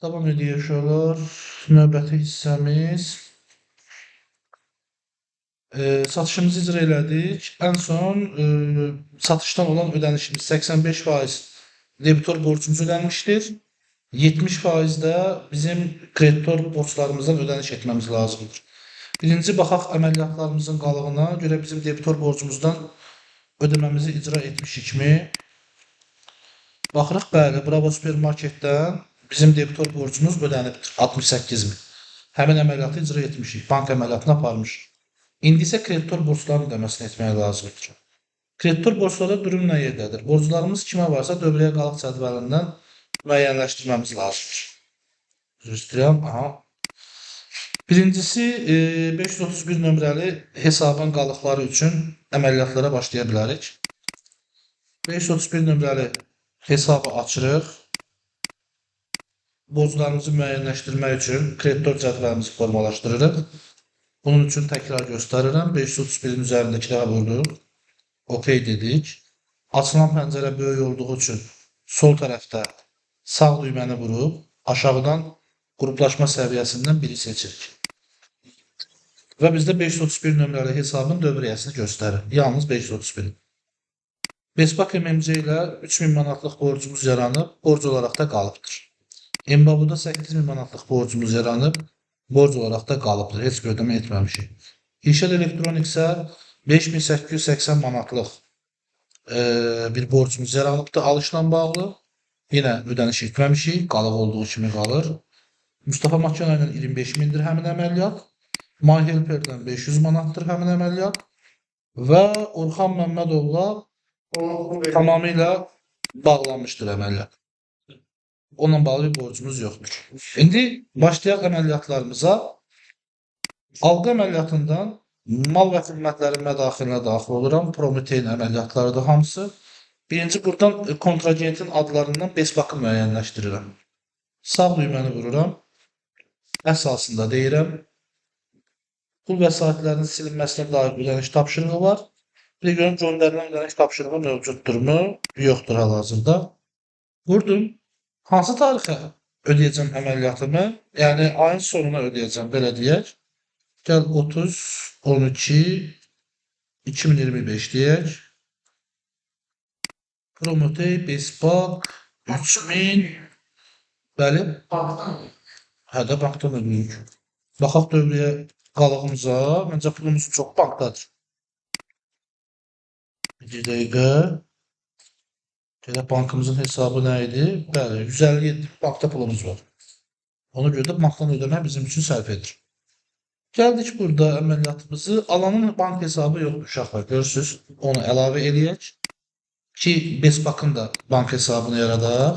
Davam ediyorlar. Növbəti hissəmiz. Satışımızı icra elədik. Ən son satışdan olan ödənişimiz 85% debitor borcumuz ödənmişdir. 70% də bizim kreditor borclarımızdan ödəniş etməmiz lazımdır. Birinci baxaq əməliyyatlarımızın qalığına görə bizim debitor borcumuzdan ödəməmizi icra etmişikmi? Baxırıq, bəli, Bravo Supermarketdən bizim debitor borcumuz ödənibdir, 68.000. Həmin əməliyyatı icra etmişik, bank əməliyyatını aparmışıq. İndi isə kreditor borclarının ödəməsini etmək lazımdır. Kreditor borclarda durum nə yerdədir? Borclarımız kimə varsa dövrəyə qalıq cədvəlindən müəyyənləşdirməmiz lazımdır. Üzr istəyirəm. Birincisi 531 nömrəli hesabın qalıqları üçün əməliyyatlara başlaya bilərik. 531 nömrəli hesabı açırıq. Borclarımızı müəyyənləşdirmək üçün kreditor cədvəlimizi formalaşdırırıq. Bunun üçün təkrar göstərirəm. 531-in üzərindəki daha vurduq. OK dedik. Açılan pəncərə böyük olduğu üçün sol tərəfdə sağ düyməni vurub aşağıdan qruplaşma səviyyəsindən biri seçirik. Və bizdə 531 nömrəli hesabın dövriyyəsini göstərir. Yalnız 531. Bespak MMC ilə 3000 manatlıq borcumuz yaranıb, borc olaraq da qalıbdır. Embabuda 8000 manatlıq borcumuz yaranıb, borc olaraq da qalıbdır. Heç bir ödəmə etməmişik. İrşad Elektroniksə 5880 manatlıq bir borcumuz yaranıbdır alışla bağlı. Yenə ödəniş etməmişik, qalıq olduğu kimi qalır. Mustafa Makina ilə 25.000-dir həmin əməliyyat. MyHelper'dən 500 manatdır həmin əməliyyat. Və Orxan Məmmədovla tamamilə bağlanmışdır əməliyyat. Onunla bağlı bir borcumuz yoxdur. İndi başlayaq əməliyyatlarımıza. Alqı əməliyyatından mal və xidmətlərin mədaxilinə daxil oluram. Prometein əməliyyatlarıdır hamısı. Birinci buradan kontragentin adlarından Besbakı müəyyənləşdirirəm. Sağ düyməni vururam. Əsasında deyirəm. Pul vəsaitlərinin silinməsinə dair ödəniş tapşırığı var. Bir də görüm göndərilən ödəniş tapşırığı mövcuddurmu? Yoxdur hal-hazırda. Vurdum. Hansı tarixə ödəyəcəm əməliyyatımı? Yəni ayın sonuna ödəyəcəm, belə deyək. Gəl 30-12-2025 deyək. Promotey, Bespak, 3000. Bəli. Hədə bankdan ödəyik. Baxaq dövrəyə qalığımıza. Məncə pulumuz çox bankdadır. Bir dəqiqə. Gələ bankımızın hesabı nə idi? Bəli, 157 bankda pulumuz var. Ona görə də bankdan ödəmək bizim üçün sərf edir. Gəldik burada əməliyyatımızı. Alanın bank hesabı yoxdur uşaqlar. Görürsünüz, onu əlavə eləyək. Ki, Besbakın da bank hesabını yaradaq.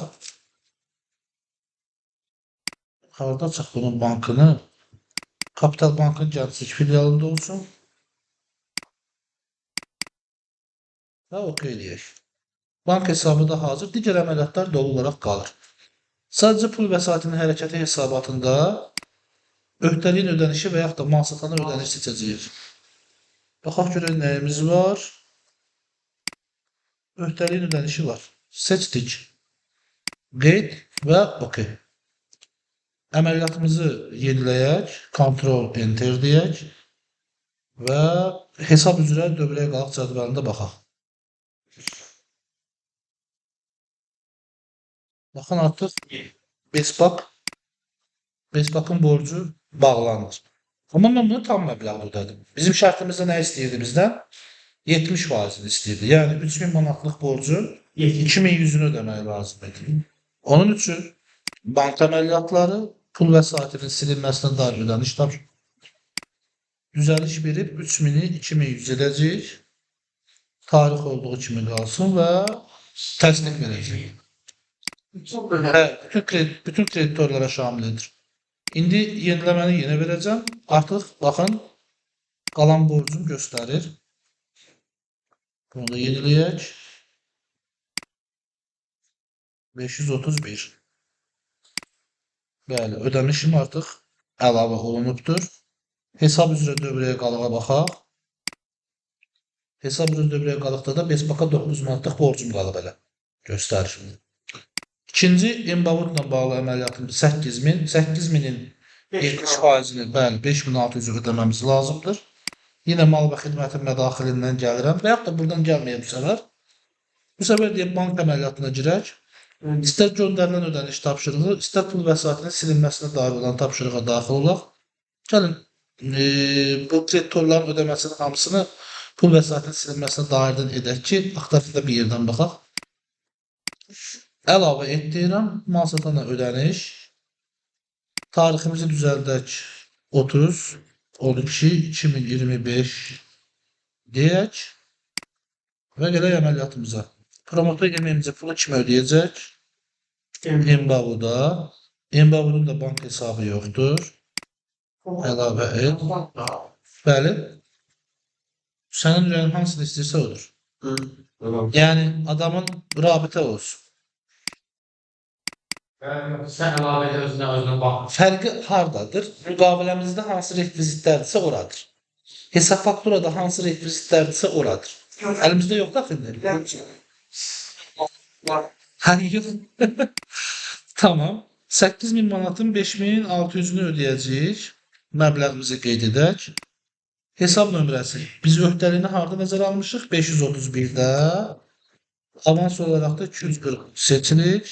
Harada açaq bunun bankını? Kapital Bankın Gənclik filialında olsun. Və OK eləyək. Bank hesabı da hazır. Digər əməliyyatlar dolu olaraq qalır. Sadəcə pul vəsaitinin hərəkəti hesabatında öhdəliyin ödənişi və yaxud da mal satana ödəniş seçəcəyik. Baxaq görək nəyimiz var. Öhdəliyin ödənişi var. Seçdik. Qeyd və OK. Əməliyyatımızı yeniləyək. Ctrl Enter deyək. Və hesab üzrə dövrəyə qalıq cədvəlində baxaq. Baxın, artıq Besbakın borcu bağlanır. Amma mən bunu tam məbləğ ödədim. Bizim şərtimizdə nə istəyirdi bizdən? 70%'ni istəyirdi. Yəni 3000 manatlıq borcu 2100'ünü ödəmək lazım idi. Onun üçün bank əməliyyatları pul vəsaitinin silinməsinə dair ödəniş tapşırır. Düzəliş verib 3000'i 2100 edəcəyik. Tarix olduğu kimi qalsın və təsdiq verəcəyik. Bütün kreditorlara şamildir. İndi yeniləməni yenə verəcəm. Artıq baxın, qalan borcum göstərir. Bunu da yeniləyək. 531. Bəli, ödənişim artıq əlavə olunubdur. Hesab üzrə dövrəyə qalığa baxaq. Hesab üzrə dövrəyə qalıqda da Besbaka 9 manatlıq borcum qalıb elə. Göstərir. İkinci inboundla bağlı əməliyyatımız 8000. 8000-in 70%-ni, bəli, 5600 ödəməmiz lazımdır. Yenə mal və xidmətin mədaxilindən gəlirəm və yaxud da buradan gəlməyə bu səfər. Bu səfər deyək bank əməliyyatına girək. İstər göndərilən ödəniş tapşırığı, istər pul vəsaitinin silinməsinə dair olan tapşırığa daxil olaq. Gəlin, bu kreditorların ödəməsinin hamısını pul vəsaitinin silinməsinə dairdən edək ki, axtarıqda bir yerdən baxaq. Əlavə et deyirəm, mal satana ödəniş. Tariximizi düzəldək 30 12 2025 deyək və gələk əməliyyatımıza. Promotor yemeğimizi pulu kim ödəyəcək? Inbound'a. Inbound'un da bank hesabı yoxdur. Əlavə et. Bəli. Sənin ürəyin hansını istəyirsə odur. Yəni adamın rabitə olsun. Sən əlavə edə özünə bax. Fərqi hardadır? Müqaviləmizdə hansı rekvizitlərdirsə oradır. Hesab fakturada hansı rekvizitlərdirsə oradır. Əlimizdə yox da xildir. Hani yox. Tamam. 8000 manatın 5600'ünü ödəyəcəyik. Məbləğimizi qeyd edək. Hesab nömrəsi. Biz öhdəliyini harda nəzərə almışıq? 531-də. Avans olaraq da 240 seçirik.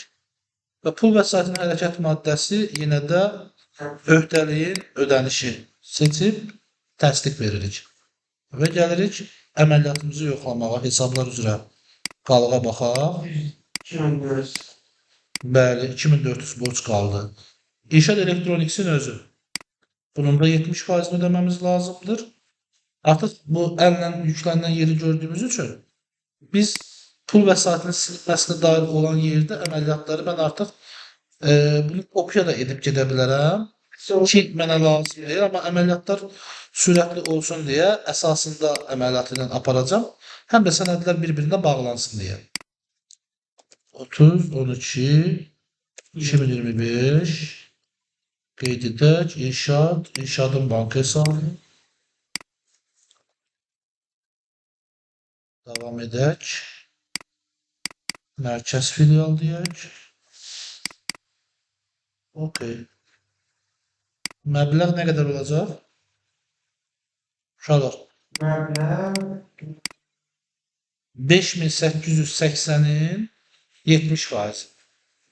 Və pul vəsaitinin hərəkət maddəsi yenə də öhdəliyin ödənişi seçib təsdiq veririk. Və gəlirik əməliyyatımızı yoxlamağa, hesablar üzrə qalığa baxaq. 2400. Bəli, 2400 borc qaldı. İnşaat Elektroniksin özü. Bunun da 70% ödəməmiz lazımdır. Artıq bu əllə yüklənən yeri gördüyümüz üçün biz pul vəsaitinin silinməsinə dair olan yerdə əməliyyatları mən artıq bunu kopya da edib gedə bilərəm ki, mənə lazım deyil, amma əməliyyatlar sürətli olsun deyə əsasında əməliyyatı ilə aparacam. Həm də sənədlər bir-birinə bağlansın deyə. 30 12 2025 qeyd edək. İnşaatın bank hesabı. Davam edək. Mərkəz filial deyək. Okey. Məbləğ nə qədər olacaq? Uşaqlar. Məbləğ 5880-in 70%.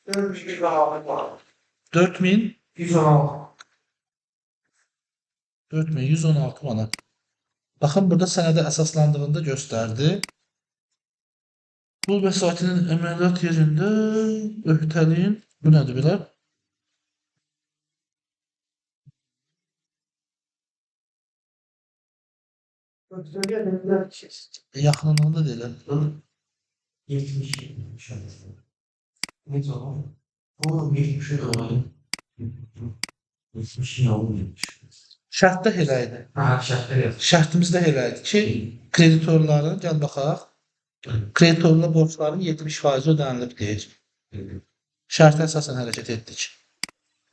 4116 var. 4116 116. manat. Baxın, burada sənədə əsaslandığında göstərdi. Pul vəsaitinin əməliyyat yerində öhdəliyin, bu nədir belə? Yaxınlığında deyiləm. 70. Necə olur? Bu 70 olur. 70 olmuş. Şərtdə elə idi. Şərtlər yazır. Şərtimizdə elə idi ki, kreditorların, gəl baxaq, kreditorla borçların 70% ödənilib deyir. Şərtə əsasən hərəkət etdik.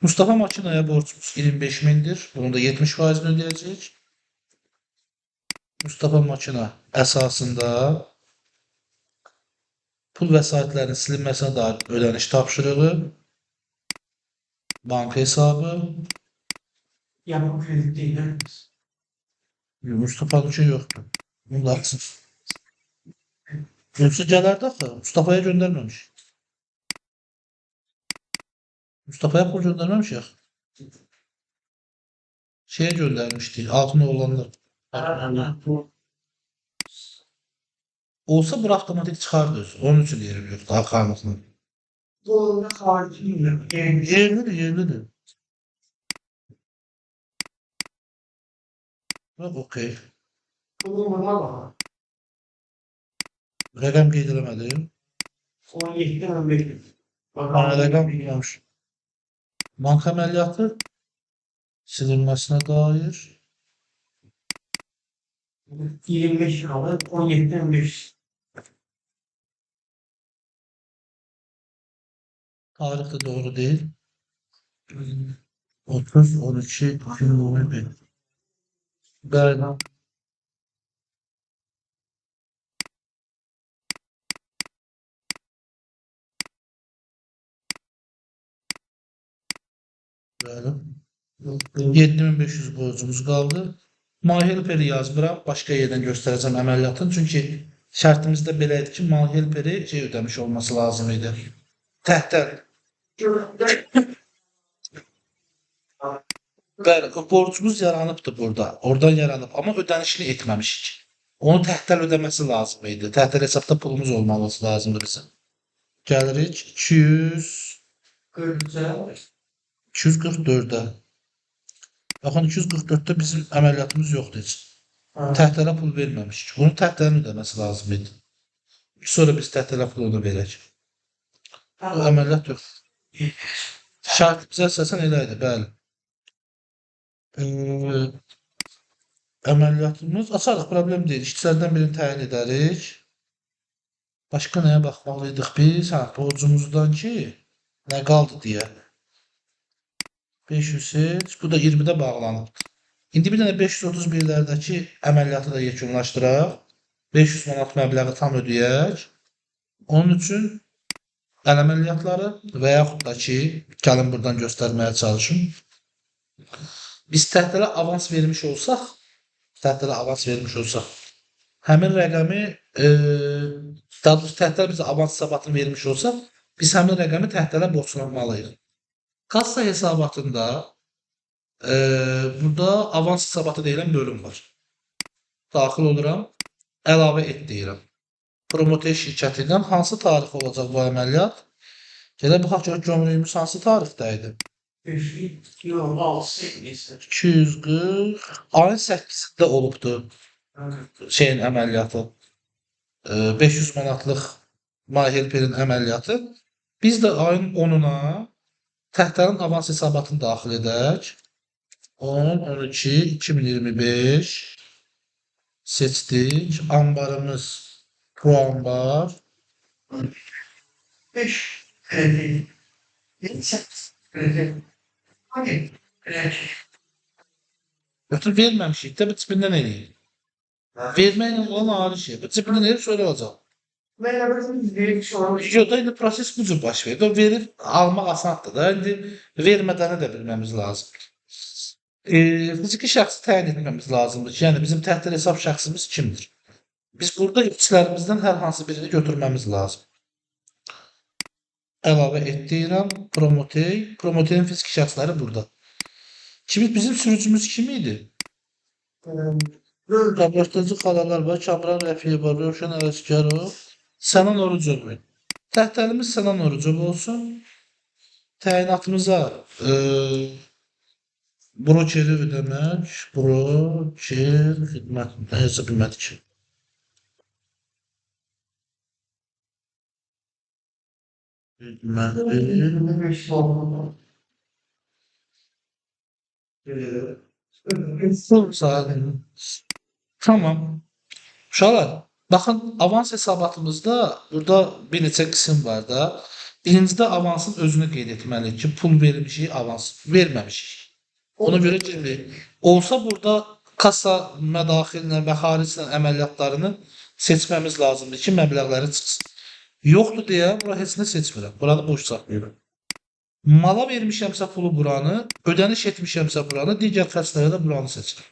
Mustafa makinaya borcumuz 25.000-dir. Bunun da 70%-ni ödəyəcəyik. Mustafa makina əsasında pul vəsaitlərinin silinməsinə dair ödəniş tapşırığı, banka hesabı. Yəni bu kredit deyil. Mustafa'nın üçün yoxdur. Bunu açsın. Yoxsa gələrdi axı. Mustafa'ya göndərməmiş. Mustafa'ya pul göndərməmişik. Şeye göndermişdi. Altında olanlar. Olsa bu avtomatik çıxardı. Onun üçün yerim yoxdur. Arxanlıqla. Bu xarici deyil. Yerlidir, yerlidir. Okey. Bunun buna bax. Rəqəm qeyd eləmədim. 17-dən 15. Bana rəqəm bilməmiş. Bank əməliyyatı silinməsinə dair 25 kalır. 17'den 5. tarix də doğru deyil. 30 12 2021. Bəli. Bəli. 7500 borcumuz qaldı. My Helper-i yazmıram. Başqa yerdən göstərəcəm əməliyyatın. Çünki şərtimizdə belə idi ki, My Helper-i ödəmiş olması lazım idi. Təhtər. Bəli, o borcumuz yaranıbdır burada. Oradan yaranıb. Amma ödənişini etməmişik. Onu təhtər ödəməsi lazım idi. Təhtər hesabda pulumuz olmalısı lazımdır bizim. Gəlirik 244-ə. Baxın 244-də bizim əməliyyatımız yoxdur heç. Təhtərə pul verməmişik. Bunu təhtərin ödəməsi lazım idi. Sonra biz təhtərə pulunu verək. Bu əməliyyat yox. Şərtimizə əsasən elə idi, bəli. Əməliyyatımız açarıq, problem deyil. İşçilərdən birini təyin edərik. Başqa nəyə baxmalıydıq biz? Borcumuzdan ki, nə qaldı deyə. 500 seç. Bu da 20-də bağlanıb. İndi bir dənə 531-lərdəki əməliyyatı da yekunlaşdıraq. 500 manat məbləği tam ödəyək. Onun üçün əməliyyatları və yaxud da ki, gəlin buradan göstərməyə çalışım. Biz təhtərə avans vermiş olsaq, həmin rəqəmi, daha doğrusu təhtər bizə avans hesabatını vermiş olsaq, biz həmin rəqəmi təhtərə borclanmalıyıq. Kassa hesabatında burada avans hesabatı deyilən bölüm var. Daxil oluram, əlavə et deyirəm. Promoter şirkətindən hansı tarix olacaq bu əməliyyat? Gələ baxaq ki, gömrüyümüz hansı tarixdə idi? 240 ayın 8-də olubdur şeyin əməliyyatı. 500 manatlıq My Helper-in əməliyyatı. Biz də ayın 10-una təhtərin avans hesabatını daxil edək. 10, 12, 2025 seçdik. Ambarımız bu ambar. 5 kredi. 8 kredi. Hani kredi. Götür verməmişik də bu cibindən eləyik. Verməklə olan ayrı şey. Bu cibindən eləyib sonra olacaq. Mən əvvəlcə verib sonra Yox da indi proses bu cür baş verir. O verib almaq asandır da. İndi vermədəni də bilməmiz lazımdır. Fiziki şəxsi təyin etməmiz lazımdır ki, yəni bizim təhtər hesab şəxsimiz kimdir? Biz burada işçilərimizdən hər hansı birini götürməmiz lazım. Əlavə et deyirəm. Promoterin fiziki şəxsləri burada. Bizim sürücümüz kim idi? Qabartıcı xalalar var. Kamran Rəfiyev var. Rövşən Ələsgərov. Sənan Orucov. Təhtərimiz Sənan Orucov olsun. Təyinatımıza brokeri ödəmək. Broker xidmət. Nəyəsə bilmədik. Tamam. Uşaqlar, baxın, avans hesabatımızda burada bir neçə qism var da. Birincidə avansın özünü qeyd etməliyik ki, pul vermişik, avans verməmişik. Ona görə ki, olsa burada kassa mədaxillə və xariclə əməliyyatlarını seçməmiz lazımdır ki, məbləğləri çıxsın. Yoxdur deyə bura heç nə seçmirəm. Buranı boş saxlayıram. Mala vermişəmsə pulu buranı, ödəniş etmişəmsə buranı, digər xərclərə də buranı seçirəm.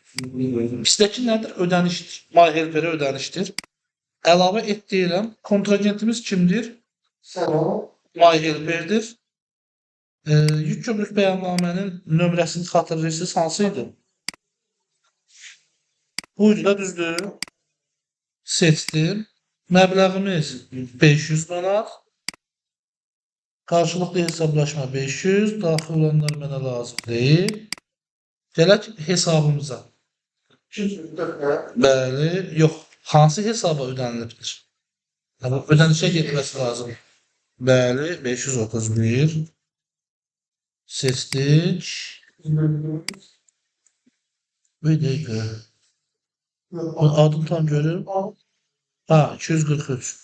Bizdəki nədir? Ödənişdir. My Helper-ə ödənişdir. Əlavə et deyirəm. Kontragentimiz kimdir? My Helper-dir. Yük gömrük bəyannamənin nömrəsini xatırlayırsınız, hansı idi? Buydu da düzdür. Seçdim. Məbləğimiz 500 manat. Qarşılıqlı hesablaşma 500. Daxil olanlar mənə lazım deyil. Gələk hesabımıza. Bəli, yox. Hansı hesaba ödənilibdir? Ödənişə getməsi lazım. Bəli, 531. Seçdik. Bir dəqiqə. Adını tam görürüm. Ha, 243.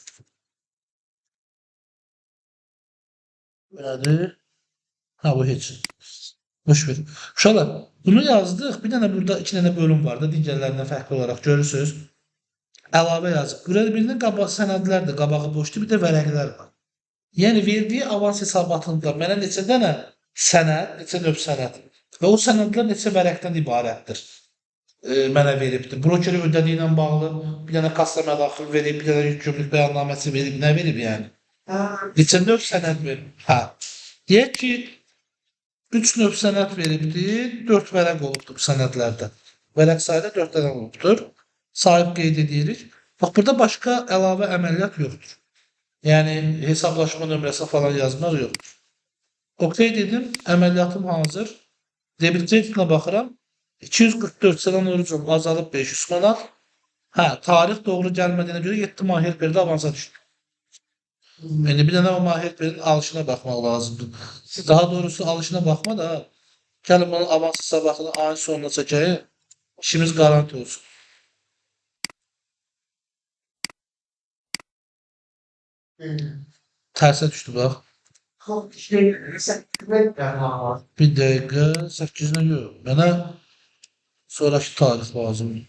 Bəli. Ha, bu heç. Boş ver. Uşaqlar, bunu yazdıq. Bir dənə burada 2 dənə bölüm var da, digərlərindən fərqli olaraq görürsünüz. Əlavə yazıb. Burada birinin qabağı sənədlərdir, qabağı boşdur, bir də vərəqlər var. Yəni verdiyi avans hesabatında mənə neçə dənə sənəd, neçə növ sənəd və o sənədlər neçə vərəqdən ibarətdir. Mənə veribdir. Brokeri ödəniyi ilə bağlı bir dənə kassa mədaxil verib, bir dənə yük gömrük bəyannaməsi verib, nə verib yəni? Neçə növ sənəd verib? Hə. Deyək ki, 3 növ sənəd veribdir, 4 vərəq olubdur bu sənədlərdə. Vərəq sayıda 4 dənə olubdur. Sahib qeyd edirik. Bax, burada başqa əlavə əməliyyat yoxdur. Yəni, hesablaşma nömrəsi falan yazmaq yoxdur. OK dedim, əməliyyatım hazır. Debit kreditlə baxıram. 244 sənə orucum azalıb 500 manat. Hə, tarix doğru gəlmədiyinə görə 7 may helperdə avansa düşdü. Yəni, bir dənə o may helperin alışına baxmaq lazımdır. Daha doğrusu alışına baxma da, gəlin bunun avans hesabatını ayın sonuna çəkəyik. İşimiz garanti olsun. Tərsə düşdü, bax. Bir dəqiqə, 8-nə yox. Mənə sonraki tarix lazımdır.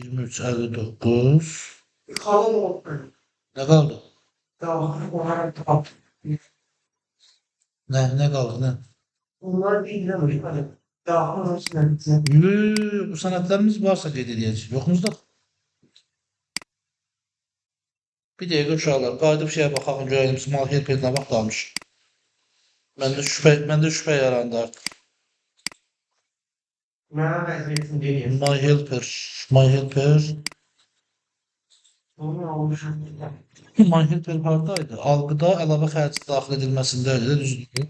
23:59. Nə qaldı? Nə qaldı, nə? Bu sənədlərimiz varsa qeyd edəcəyik. Yoxmuzda? Bir dəqiqə uşaqlar, qayıdıb şeyə baxaq, görəyim, biz mal helperinə vaxt almış. Məndə şübhə yarandı artıq. My helper. My helper haradaydı? Algıda əlavə xərci daxil edilməsindədir, düzdür.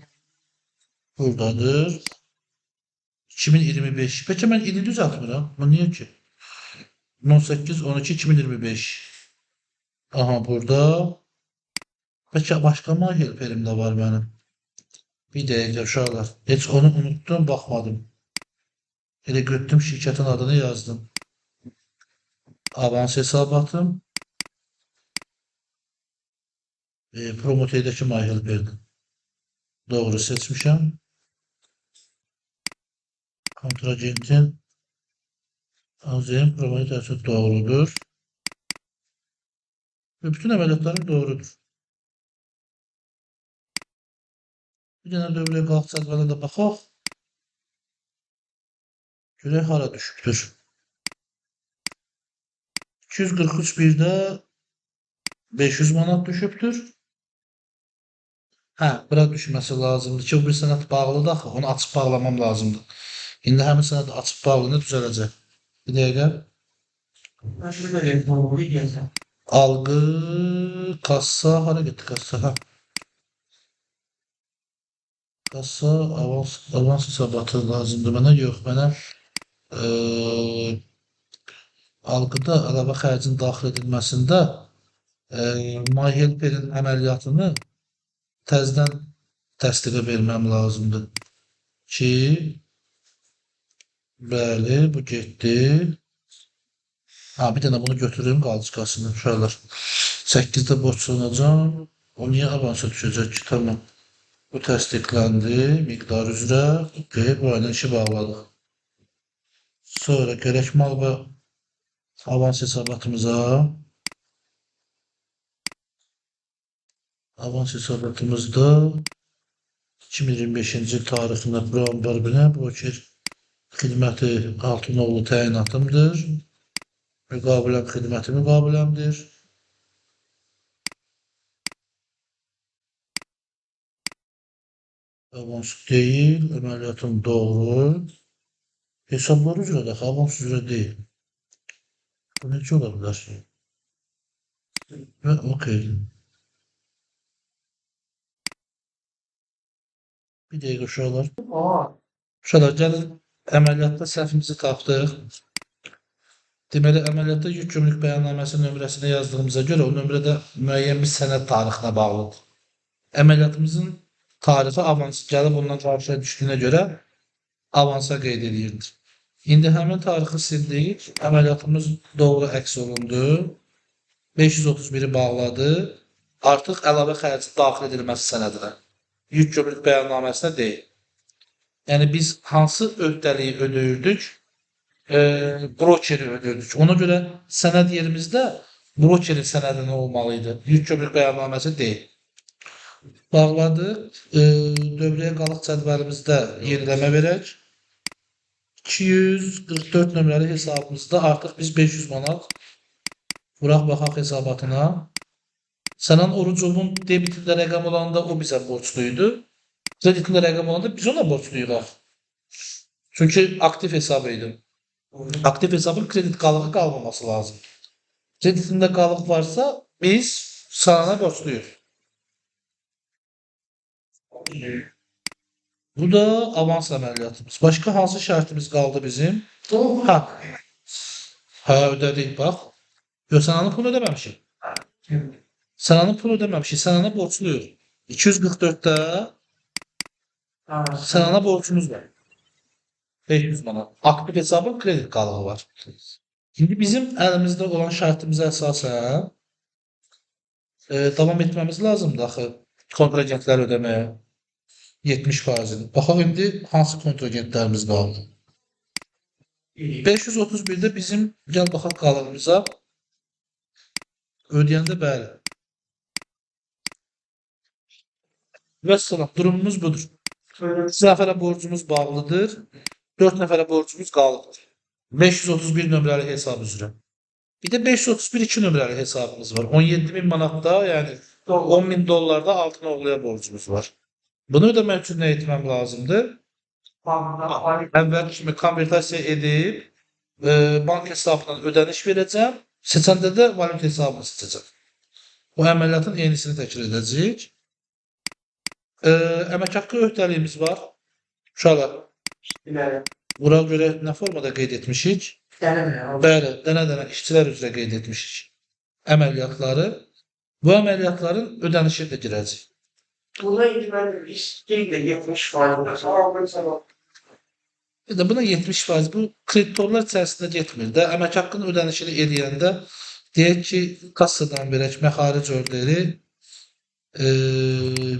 Buradadır. 2025. Peki mən ili düzəltmirəm. Bu niyə ki? 18-12-2025. Aha, burada. Peki başqa my helperim də var mənim. Bir dəqiqə uşaqlar. Heç onu unuttum, baxmadım. Elə götürdüm, şirkətin adını yazdım. Avans hesabatım. Promoteydəki my helperdir. Doğru seçmişəm. Kontragentin azim promoteydəki doğrudur. Və bütün əməliyyatlarım doğrudur. Bir dənə dövriyə qalx cədvələ də baxaq. Görək hara düşübdür. 243 birdə 500 manat düşübdür. Hə, bura düşməsi lazımdır ki, o bir sənəd bağlıdır axı, onu açıb bağlamam lazımdır. İndi həmin sənədi açıb bağlayında düzələcək. Bir dəqiqə. Algı, kassa, hara getdi kassa? Hə. Kassa, avans hesabatı lazımdır mənə. Yox, mənə algıda əlavə xərcin daxil edilməsində my helperin əməliyyatını təzədən təsdiqə verməm lazımdır ki, bəli, bu getdi. Ha, bir dənə bunu götürürüm qalçıqasını, uşaqlar. 8-də borçlanacam. O niyə avansa düşəcək ki, tamam. Bu təsdiqləndi, miqdar üzrə. Bu ayla işi bağladıq. Sonra gərək mal və avans hesabatımıza. Avans hesabatımızda 2025-ci il tarixində Brown Barbinə broker xidməti Altınoğlu təyinatımdır. Müqabiləm xidməti müqabiləmdir. Avans deyil, əməliyyatım doğru. Hesablar üzrə də, avans üzrə deyil. Bu necə ola bilər? Və okey. Bir dəqiqə uşaqlar. Uşaqlar, gəlin əməliyyatda səhvimizi tapdıq. Deməli, əməliyyatda yük gömrük bəyannaməsi nömrəsini yazdığımıza görə o nömrədə müəyyən bir sənəd tarixinə bağlıdır. Əməliyyatımızın tarifi avansı gəlib ondan qarşıya düşdüyünə görə avansa qeyd edirdik. İndi həmin tarixi sildik. Əməliyyatımız doğru əks olundu. 531-i bağladı. Artıq əlavə xərci daxil edilməsi sənədinə. Yük gömrük bəyannaməsinə deyil. Yəni biz hansı öhdəliyi ödəyirdik? Brokeri ödəyirdik. Ona görə sənəd yerimizdə Brokerin sənədi nə olmalıydı? Yük kömürlük bəyannaməsi deyil. Bağladıq. Dövrəyə qalıq cədvəlimizdə yeniləmə verək. 244 nömrəli hesabımızda artıq biz 500 manat vuraq baxaq hesabatına. Sənan Orucovun debitində rəqəm olanda o bizə borcluydu. Kreditində rəqəm olanda biz ona borcluyuq. Çünki aktiv hesab idi. Aktiv hesabın kredit qalığı qalmaması lazım. Kreditində qalıq varsa biz Sənana borcluyuq. Bu da avans əməliyyatımız. Başqa hansı şərtimiz qaldı bizim? Ha. Hə, ödədik bax. Yox, Sənanın pulunu ödəməmişik. Sənanın pulunu ödəməmişik. Sənana borcluyuq. 244-də Sənana borcumuz var. 500 manat. Aktiv hesabın kredit qalığı var. Şimdi bizim əlimizdə olan şərtimizə əsasən davam etməmiz lazımdır axı kontragentlər ödəməyə 70%-ni. Baxaq indi hansı kontragentlərimiz qaldı. 531-də bizim gəl baxaq qalığımıza ödəyəndə bəli. Və salam, durumumuz budur. 3 nəfərə borcumuz bağlıdır. 4 nəfərə borcumuz qalıqdır. 531 nömrəli hesab üzrə. Bir də 531 2 nömrəli hesabımız var. 17.000 manatda, yəni 10.000 dollarda altın oğluya borcumuz var. Bunu ödəmək üçün nə etməm lazımdır? Əvvəl kimi konvertasiya edib bank hesabından ödəniş verəcəm. Seçəndə də valyut hesabını seçəcəm. Bu əməliyyatın yenisini təkrar edəcəyik. Əmək haqqı öhdəliyimiz var. Uşaqlar. Bura görə nə formada qeyd etmişik? Bəli, dənə-dənə işçilər üzrə qeyd etmişik. Əməliyyatları. Bu əməliyyatların ödənişini də girəcək. Buna ilgili işçiyle 70%. Bir də buna 70% bu kreditorlar içərisində getmir də. Əmək haqqının ödənişini edəndə deyək ki, kassadan verək məxaric orderi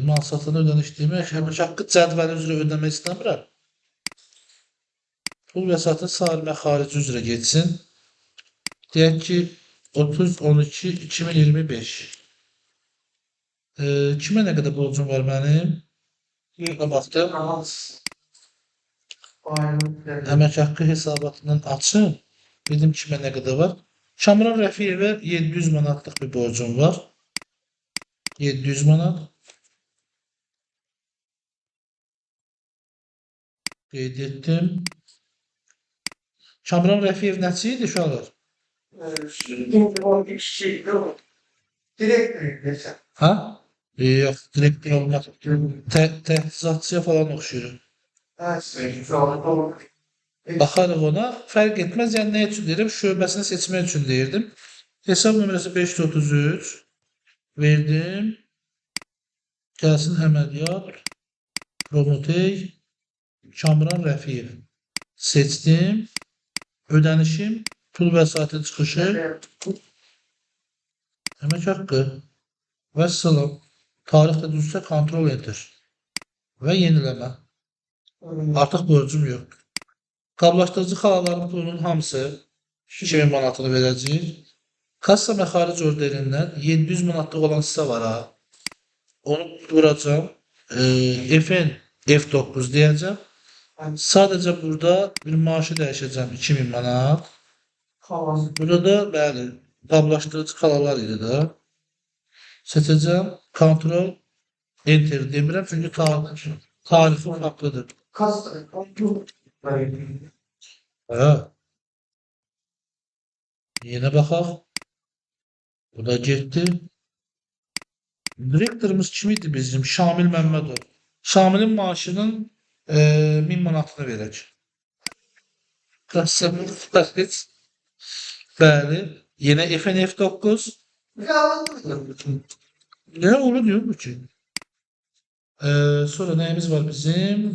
mal satını ödəniş demək, əmək haqqı cədvəli üzrə ödəmək istəmirəm. Pul vəsatı sarı məxarici üzrə geçsin. Deyək ki, 30-12-2025. Kimə nə qədər borcum var mənim? Buna baxdım. Əmək haqqı hesabatından açın. Bildim kimə nə qədər var. Şamran Rəfiyevə 700 manatlıq bir borcum var. 700 manat. Qeyd etdim. Şamran Rəfiyev nəçi idi uşaqlar? Direkt Ha? Yox, direkt olmaz. Təchizatçıya falan oxşuyur. Baxarıq ona. Fərq etməz. Yəni nə üçün deyirəm? Şöbəsini seçmək üçün deyirdim. Hesab nömrəsi 533 verdim. Gəlsin əməliyyat. Promotey Şamran Rəfiyev. Seçdim. Ödənişim. Pul vəsaiti çıxışı. Əmək haqqı. Vəssalam. Tarixdə düzsə kontrol edir. Və yeniləmə. Artıq borcum yox. Qablaşdırıcı xalaların pulunun hamısı 2000 manatını verəcəyik. Kassa məxaric orderindən 700 manatlıq olan hissə var ha. Onu vuracam. FN F9 deyəcəm. Sadəcə burada bir maaşı dəyişəcəm 2000 manat. Burada da bəli, qablaşdırıcı xalalar idi də. Seçəcəm. Kontrol Enter demirəm çünki tarifi farklıdır. Hə. Yenə baxaq. Bu da getdi. Direktorumuz kim idi bizim? Şamil Məmmədov. Şamilin maaşının 1000 manatını verək. Bəli. Yenə FNF9. Ne olur diyor bu ki? Sonra neyimiz var bizim?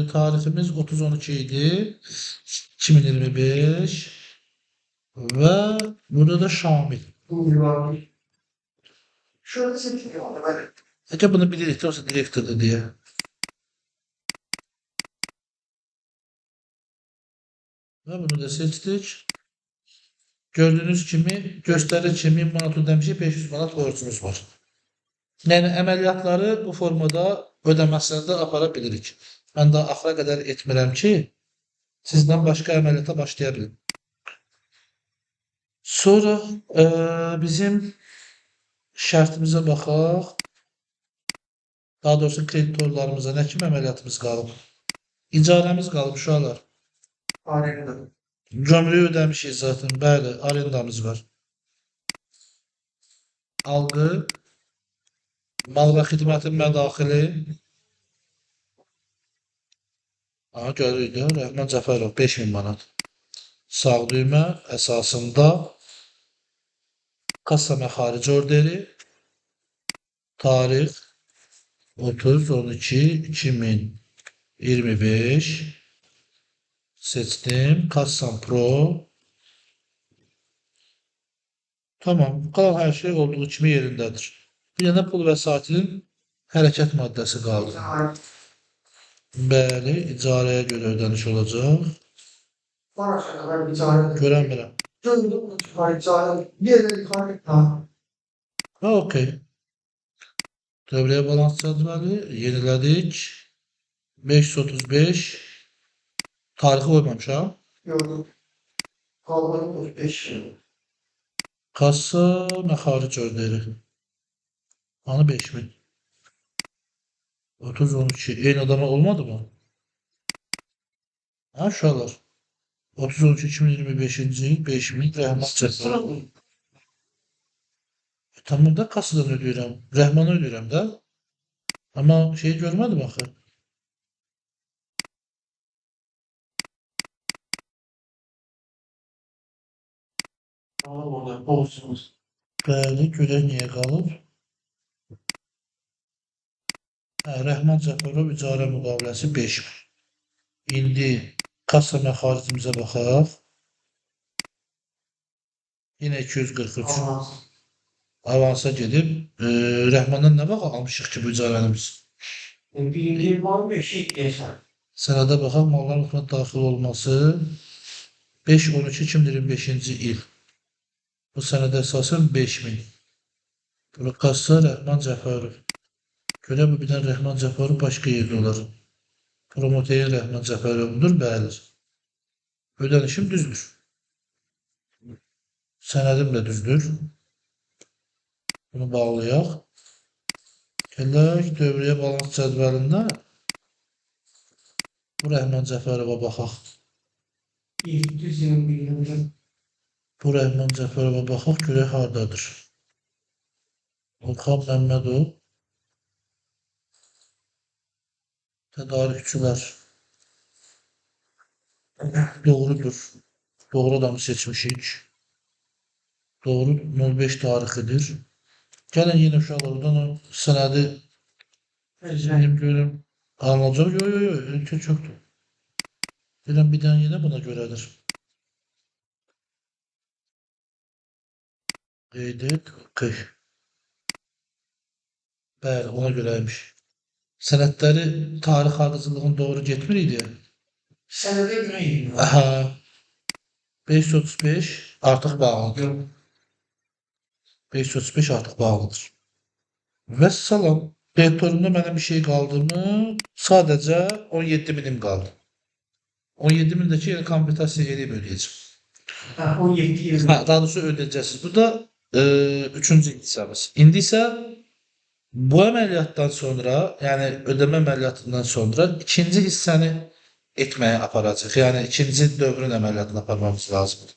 Tarihimiz 30-12 idi. 2025. Ve burada da Şamil. Şurada seçiyor. Acaba bunu bilirik yoksa direktörde diye. Ve bunu da seçtik. Gördüğünüz kimi göstərir ki 1000 manat ödəmişik, 500 manat borcumuz var. Yəni əməliyyatları bu formada ödəməsini də apara bilirik. Mən də axıra qədər etmirəm ki, sizdən başqa əməliyyata başlaya bilim. Sonra bizim şərtimizə baxaq. Daha doğrusu kreditorlarımıza nə kimi əməliyyatımız qalıb? İcarəmiz qalıb uşaqlar. Arenda. Gömrüyü ödəmişik zaten. Bəli, arendamız var. Algı, mal və xidmətin mədaxili. Aha, görürük də, Rəhman Cəfərov 5000 manat. Sağ düymə əsasında kassa məxaric orderi, tarix 30-12-2025 seçdim. Kassam Pro. Tamam. Qalan hər şey olduğu kimi yerindədir. Bir dənə pul vəsaitinin hərəkət maddəsi qaldı. Bəli, icarəyə görə ödəniş olacaq. Var aşağı kadar bir tane. Görənmirəm. Gördüm bir tane. Bir yere yukarı. Ha. Ha, okey. Dövrəyə balans cədvəli yenilədik. 535 tarixi qoymamışam. Gördüm. Kalmanın 35. Kassa məxaric orderi. Hani 5000? 30-12 eyni adama olmadı mı? Ha, uşaqlar. 30-12-2025-ci il 5000 Rəhman Cəfərov. Tamam da kassadan ödəyirəm. Rəhmanı ödəyirəm də. Amma şeyi görmədim axı. Orada olsunuz. Bəli, görək niyə qalıb. Hə, Rəhman Cəfərov icarə müqaviləsi 5000. İndi kassa məxaricimizə baxaq. Yenə 243. Olmaz. Avansa gedib, Rəhmandan nə vaxt almışıq ki bu icarəni biz? Bildiğim var mı? Şey geçer. Sənədə baxaq, malların hükümət daxil olması 5-12-2025-ci il. Bu sənədə əsasən 5000. Bura kassa Rəhman Cəfərov. Görə bu bir dənə Rəhman Cəfərov başqa yerdə olar. Promoteyin Rəhman Cəfərovdur, bəli. Ödənişim düzdür. Sənədim də düzdür. Bunu bağlayaq. Gələk dövrəyə balans cədvəlində bu Rəhman Cəfərova baxaq. Düzgün bilmiyorum. Bu Rəhman Cəfərova baxaq, görək hardadır. Orxan Məmmədov. Tədarükçülər. Doğrudur. Doğru adamı seçmişik. Doğru 05 tarixidir. Gəlin yenə uşaqlar oradan o sənədi izləyib görüm. Alınacaq. Yo, ölkə çoxdur. Deyirəm bir dənə yenə buna görədir. Qeyd et. Okey. Bəli, ona görəymiş. Sənədləri tarix ardıcılığın doğru getmir idi. Senede güneyim. Aha. 535 artıq bağlıdır. 535 artıq bağlıdır. Vəssalam. Kreditorumda mənə bir şey qaldı mı? Sadəcə 17.000'im qaldı. 17.000'dəki yəni kompensasiya edib ödəyəcəm. Ha, 17 yıl. Ha, daha doğrusu ödəyəcəksiniz. Bu da üçüncü hissəmiz. İndi isə bu əməliyyatdan sonra, yəni ödəmə əməliyyatından sonra ikinci hissəni etməyə aparacaq. Yəni ikinci dövrün əməliyyatını aparmamız lazımdır.